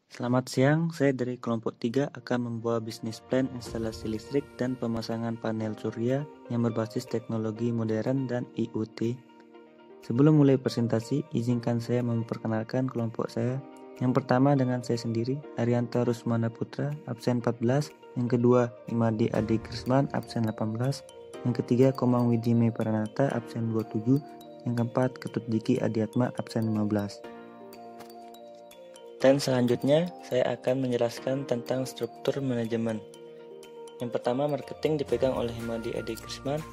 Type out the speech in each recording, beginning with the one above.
Selamat siang, saya dari kelompok 3 akan membawa bisnis plan instalasi listrik dan pemasangan panel surya yang berbasis teknologi modern dan IoT. Sebelum mulai presentasi, izinkan saya memperkenalkan kelompok saya. Yang pertama dengan saya sendiri, Arianto Rusmana Putra, absen 14. Yang kedua, Imadi Adi Krisman, absen 18. Yang ketiga, Komang Wijime Pranata, absen 27. Yang keempat, Ketut Diki Adiatma, absen 15. Dan selanjutnya, saya akan menjelaskan tentang struktur manajemen. Yang pertama, marketing dipegang oleh Himadi Adi Krisman.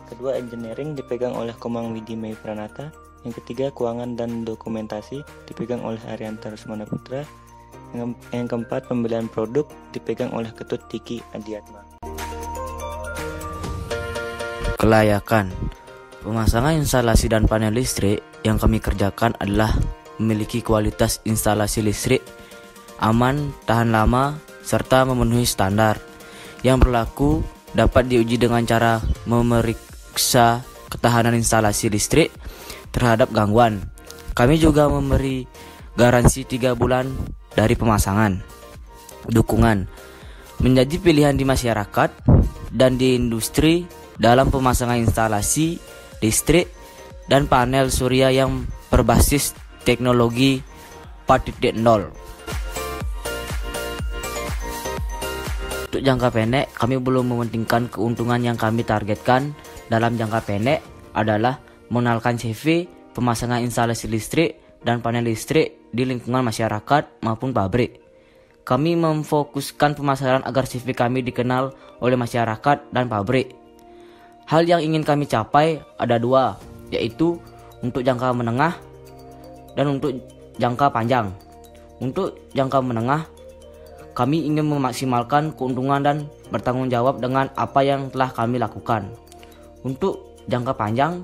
Kedua, engineering dipegang oleh Komang Widimai Pranata. Yang ketiga, keuangan dan dokumentasi dipegang oleh Arianta Rusmana Putra. Yang keempat, pembelian produk dipegang oleh Ketut Diki Adiatma. Kelayakan pemasangan instalasi dan panel listrik yang kami kerjakan adalah memiliki kualitas instalasi listrik aman, tahan lama, serta memenuhi standar yang berlaku. Dapat diuji dengan cara memeriksa ketahanan instalasi listrik terhadap gangguan. Kami juga memberi garansi 3 bulan dari pemasangan. Dukungan menjadi pilihan di masyarakat dan di industri dalam pemasangan instalasi listrik dan panel surya yang berbasis teknologi 4.0. Untuk jangka pendek, kami belum mementingkan keuntungan yang kami targetkan dalam jangka pendek adalah mengenalkan CV, pemasangan instalasi listrik dan panel listrik di lingkungan masyarakat maupun pabrik. Kami memfokuskan pemasaran agar CV kami dikenal oleh masyarakat dan pabrik. Hal yang ingin kami capai ada 2, yaitu untuk jangka menengah dan untuk jangka panjang. Untuk jangka menengah, kami ingin memaksimalkan keuntungan dan bertanggung jawab dengan apa yang telah kami lakukan. Untuk jangka panjang,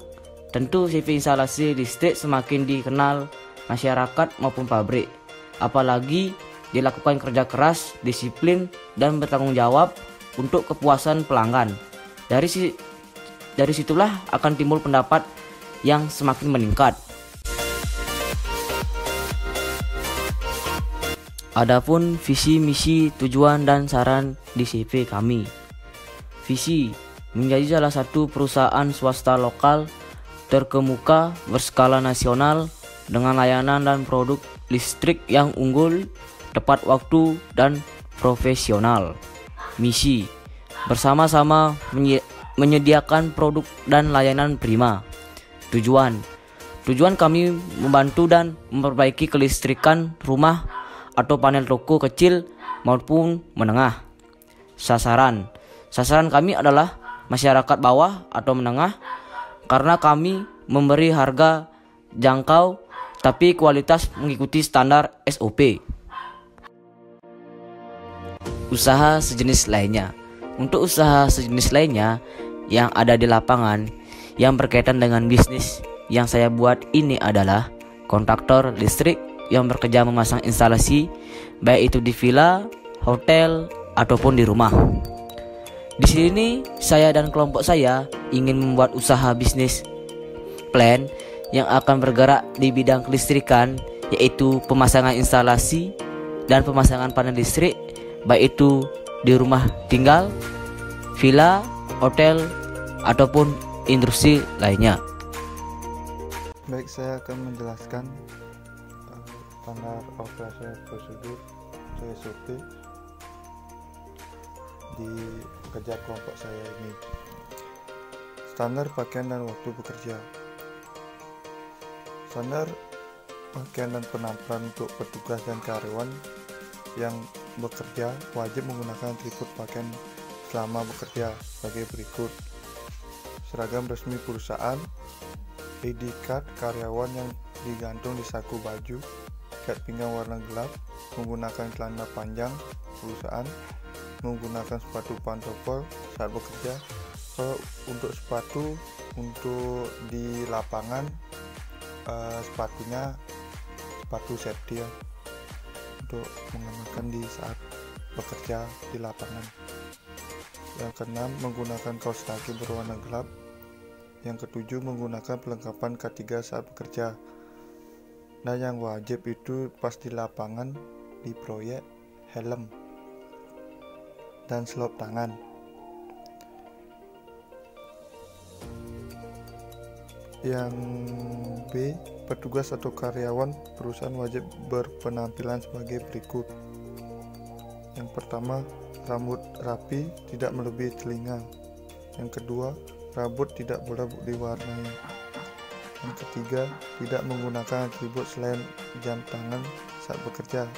tentu CV instalasi listrik semakin dikenal masyarakat maupun pabrik. Apalagi dilakukan kerja keras, disiplin, dan bertanggung jawab untuk kepuasan pelanggan. Dari situlah akan timbul pendapat yang semakin meningkat. Adapun visi, misi, tujuan, dan saran di CV kami. Visi menjadi salah satu perusahaan swasta lokal terkemuka berskala nasional dengan layanan dan produk listrik yang unggul, tepat waktu, dan profesional. Misi bersama-sama menyediakan produk dan layanan prima. Tujuan kami membantu dan memperbaiki kelistrikan rumah atau panel toko kecil maupun menengah. Sasaran kami adalah masyarakat bawah atau menengah karena kami memberi harga jangkau tapi kualitas mengikuti standar SOP. Usaha sejenis lainnya. Untuk usaha sejenis lainnya yang ada di lapangan yang berkaitan dengan bisnis yang saya buat ini adalah kontraktor listrik yang bekerja memasang instalasi baik itu di villa, hotel, ataupun di rumah. Di sini saya dan kelompok saya ingin membuat usaha bisnis plan yang akan bergerak di bidang kelistrikan, yaitu pemasangan instalasi dan pemasangan panel listrik baik itu di rumah tinggal, villa, hotel, ataupun industri lainnya. Baik, saya akan menjelaskan standar operasi prosedur atau SOP di kerja kelompok saya ini. Standar pakaian dan waktu bekerja. Standar pakaian dan penampilan untuk petugas dan karyawan yang bekerja wajib menggunakan atribut pakaian selama bekerja sebagai berikut: seragam resmi perusahaan, ID card karyawan yang digantung di saku baju, ikat pinggang warna gelap, menggunakan celana panjang perusahaan, menggunakan sepatu pantofel saat bekerja. Kalau untuk sepatu untuk di lapangan, sepatunya sepatu safety ya, untuk mengenakan di saat bekerja di lapangan. Yang keenam, menggunakan kaos kaki berwarna gelap. Yang ketujuh, menggunakan perlengkapan K3 saat bekerja. Nah, yang wajib itu pas di lapangan di proyek helm dan selop tangan. Yang B, petugas atau karyawan perusahaan wajib berpenampilan sebagai berikut. Yang pertama, rambut rapi tidak melebihi telinga. Yang kedua, rambut tidak boleh diwarnai. Yang ketiga, tidak menggunakan atribut selain jam tangan saat bekerja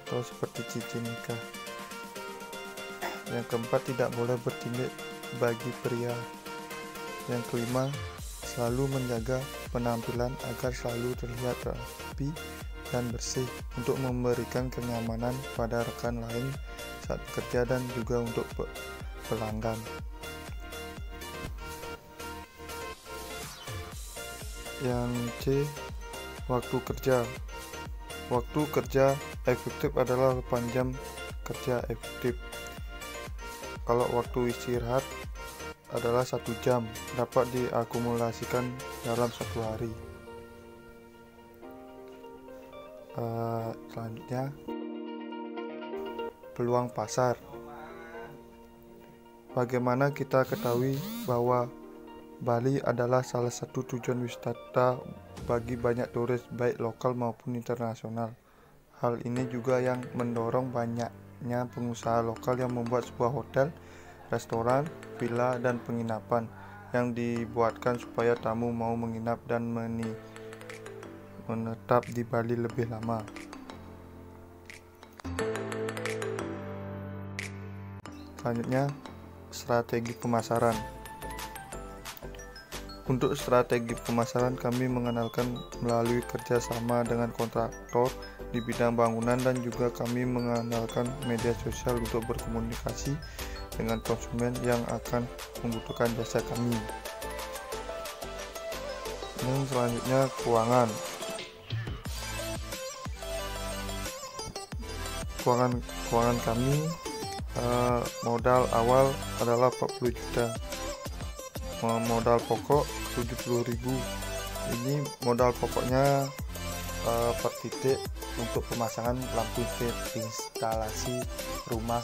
atau seperti cincin nikah. Yang keempat, tidak boleh bertindik bagi pria. Yang kelima, selalu menjaga penampilan agar selalu terlihat rapi dan bersih untuk memberikan kenyamanan pada rekan lain saat bekerja dan juga untuk pelanggan. Yang C, waktu kerja. Waktu kerja efektif adalah 8 jam kerja efektif. Kalau waktu istirahat adalah 1 jam, dapat diakumulasikan dalam 1 hari. Selanjutnya, peluang pasar. Bagaimana kita ketahui bahwa Bali adalah salah satu tujuan wisata bagi banyak turis baik lokal maupun internasional. Hal ini juga yang mendorong banyaknya pengusaha lokal yang membuat sebuah hotel, restoran, villa, dan penginapan yang dibuatkan supaya tamu mau menginap dan menetap di Bali lebih lama. Selanjutnya, strategi pemasaran. Untuk strategi pemasaran, kami mengenalkan melalui kerjasama dengan kontraktor di bidang bangunan dan juga kami mengandalkan media sosial untuk berkomunikasi dengan konsumen yang akan membutuhkan jasa kami. Dan selanjutnya, keuangan. Keuangan kami, modal awal adalah 40 juta. Modal pokok 70.000. Ini modal pokoknya per titik untuk pemasangan lampu instalasi rumah,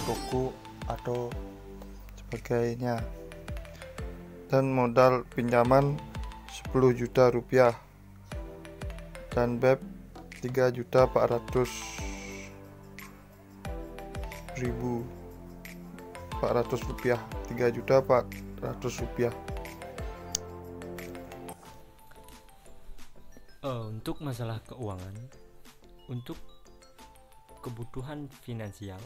toko atau sebagainya. Dan modal pinjaman 10 juta rupiah dan BEP 3.400.400 rupiah, 3.400.000 rupiah. Untuk masalah keuangan, untuk kebutuhan finansial,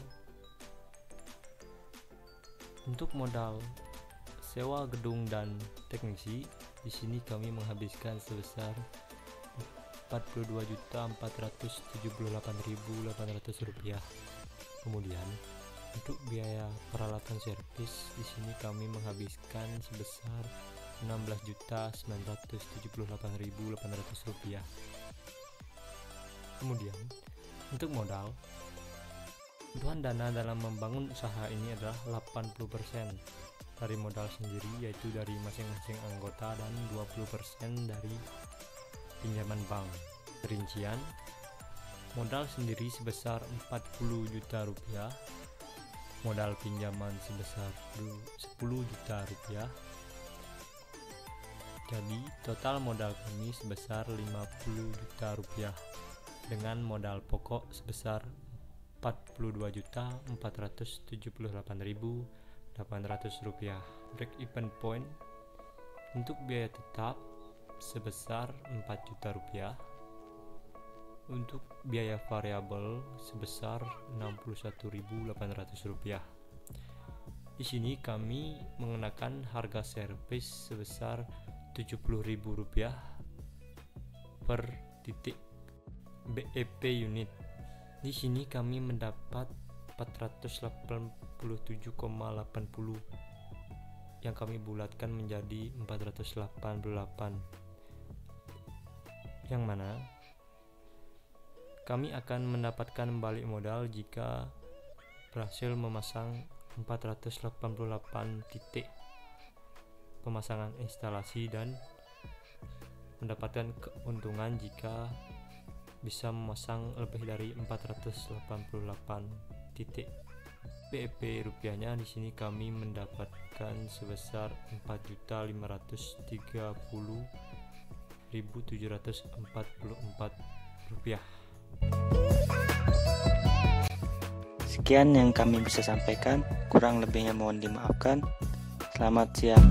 untuk modal sewa gedung dan teknisi, di sini kami menghabiskan sebesar 42.478.800 rupiah. Kemudian untuk biaya peralatan servis, di sini kami menghabiskan sebesar 16.978.800 rupiah. Kemudian untuk modal, kebutuhan dana dalam membangun usaha ini adalah 80% dari modal sendiri, yaitu dari masing-masing anggota, dan 20% dari pinjaman bank. Rincian, modal sendiri sebesar 40 juta rupiah, modal pinjaman sebesar 10 juta rupiah. Jadi total modal kami sebesar 50 juta rupiah dengan modal pokok sebesar 42.478.800 rupiah. Break even point untuk biaya tetap sebesar 4 juta rupiah. Untuk biaya variabel sebesar 61.800 rupiah. Di sini kami mengenakan harga servis sebesar 70.000 rupiah per titik BEP unit. Di sini kami mendapat 487,80 yang kami bulatkan menjadi 488, yang mana kami akan mendapatkan balik modal jika berhasil memasang 488 titik pemasangan instalasi dan mendapatkan keuntungan jika bisa memasang lebih dari 488 titik. BEP rupiahnya di sini kami mendapatkan sebesar 4.530.744 rupiah. Sekian yang kami bisa sampaikan, kurang lebihnya mohon dimaafkan. Selamat siang.